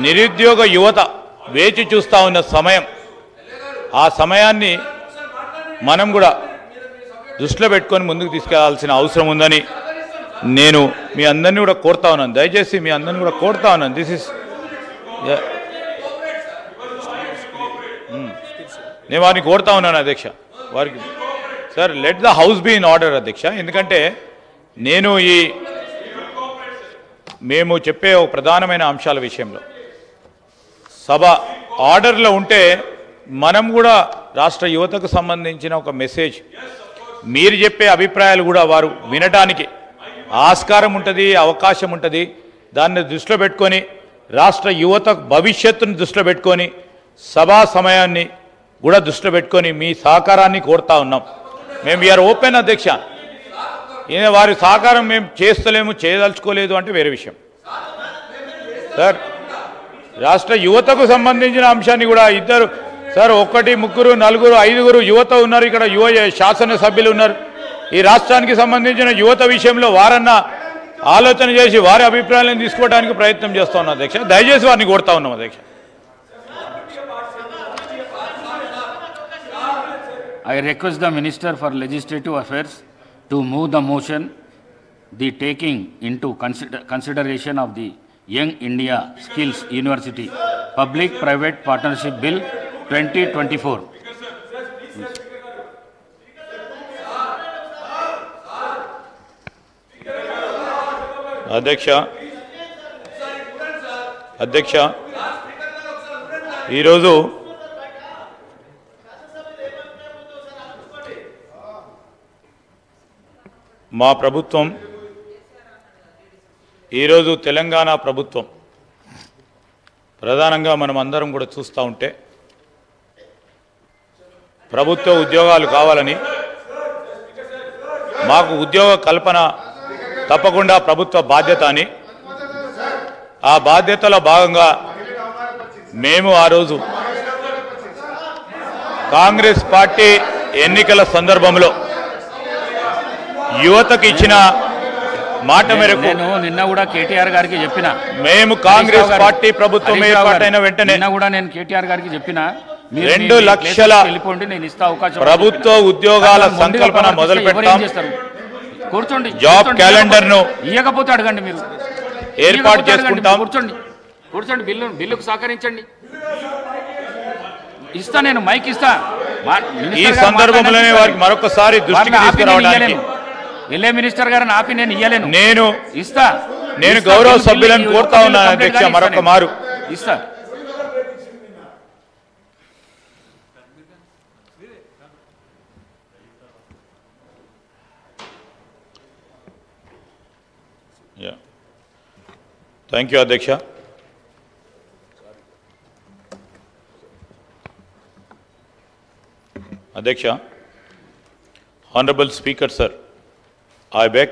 నిరుద్యోగ యువత వేచి చూస్తా ఉన్న సమయం, ఆ సమయాన్ని మనం కూడా దృష్టిలో పెట్టుకొని ముందుకు తీసుకెళ్లాల్సిన అవసరం ఉందని నేను మీ అందరినీ కూడా కోరుతా ఉన్నాను. దయచేసి మీ అందరినీ కూడా కోరుతా ఉన్నాను. దిస్ ఇస్ నేను వారిని కోరుతా ఉన్నాను అధ్యక్ష. వారికి sir let the house be in order అధ్యక్ష. ఎందుకంటే నేను మేము చెప్పే ఒక ప్రధానమైన అంశాల విషయంలో సభ ఆర్డర్లో ఉంటే మనం కూడా రాష్ట్ర యువతకు సంబంధించిన ఒక మెసేజ్, మీరు చెప్పే అభిప్రాయాలు కూడా వారు వినడానికి ఆస్కారం ఉంటుంది, అవకాశం ఉంటుంది. దాన్ని దృష్టిలో పెట్టుకొని రాష్ట్ర యువత భవిష్యత్తును దృష్టిలో పెట్టుకొని సభా సమయాన్ని కూడా దృష్టిలో పెట్టుకొని మీ సహకారాన్ని కోరుతా ఉన్నాం. మేము వీఆర్ ఓపెన్ అధ్యక్ష. వారి సహకారం మేము చేస్తలేము, చేయదలుచుకోలేదు అంటే వేరే విషయం. సార్ రాష్ట్ర యువతకు సంబంధించిన అంశాన్ని కూడా ఇద్దరు సార్, 1, 3, 4, 5 యువత ఉన్నారు ఇక్కడ, శాసనసభ్యులు ఉన్నారు. ఈ రాష్ట్రానికి సంబంధించిన యువత విషయంలో వారన్నా ఆలోచన చేసి వారి అభిప్రాయాలను తీసుకోవడానికి ప్రయత్నం చేస్తా ఉన్నాం అధ్యక్ష. దయచేసి వారిని కోరుతా ఉన్నాం అధ్యక్ష. I request the Minister for Legislative Affairs to move the motion, the taking into consideration of the Young India Skills University Public-Private Partnership Bill 2024. అధ్యక్ష ఈరోజు మా ప్రభుత్వం, ఈరోజు తెలంగాణ ప్రభుత్వం ప్రధానంగా మనం అందరం కూడా చూస్తూ ఉంటే ప్రభుత్వ ఉద్యోగాలు కావాలని, మాకు ఉద్యోగ కల్పన తప్పకుండా ప్రభుత్వ బాధ్యత అని, ఆ బాధ్యతలో భాగంగా మేము ఆ రోజు కాంగ్రెస్ పార్టీ ఎన్నికల సందర్భంలో యువతకు ఇచ్చిన మాట మేరకు నిన్న కూడా కేటీఆర్ గారికి చెప్పిన, మేము కాంగ్రెస్ పార్టీ ప్రభుత్వం ఏర్పాటైన వెంటనే కూడా నేను కేటీఆర్ గారికి చెప్పిన 2 లక్షల వెళ్ళిపోండి, నేను ఇస్తా అవకాశం, ప్రభుత్వ ఉద్యోగాల సంకల్పన మొదలు పెట్టాం. కూర్చోండి, జాబ్ క్యాలెండర్ ను ఇవ్వకపోతే అడగండి, మీరు ఏర్పాటు చేసుకుంటాం. కూర్చోండి, బిల్లుకు సహకరించండి, ఇస్తా, నేను మైక్ ఇస్తా. ఈ సందర్భంలోనే వారికి మరొకసారి దృష్టికి తీసుకురావడానికి ఎల్ఏ మినిస్టర్ గారిని ఆపి నేను ఇయ్యలేను, నేను ఇస్తా. నేను గౌరవ సభ్యులను కోరుతా ఉన్నాను అధ్యక్ష, మరొక మారు ఇస్తా. థ్యాంక్ యూ అధ్యక్ష. అధ్యక్ష, Honorable Speaker, sir, I beg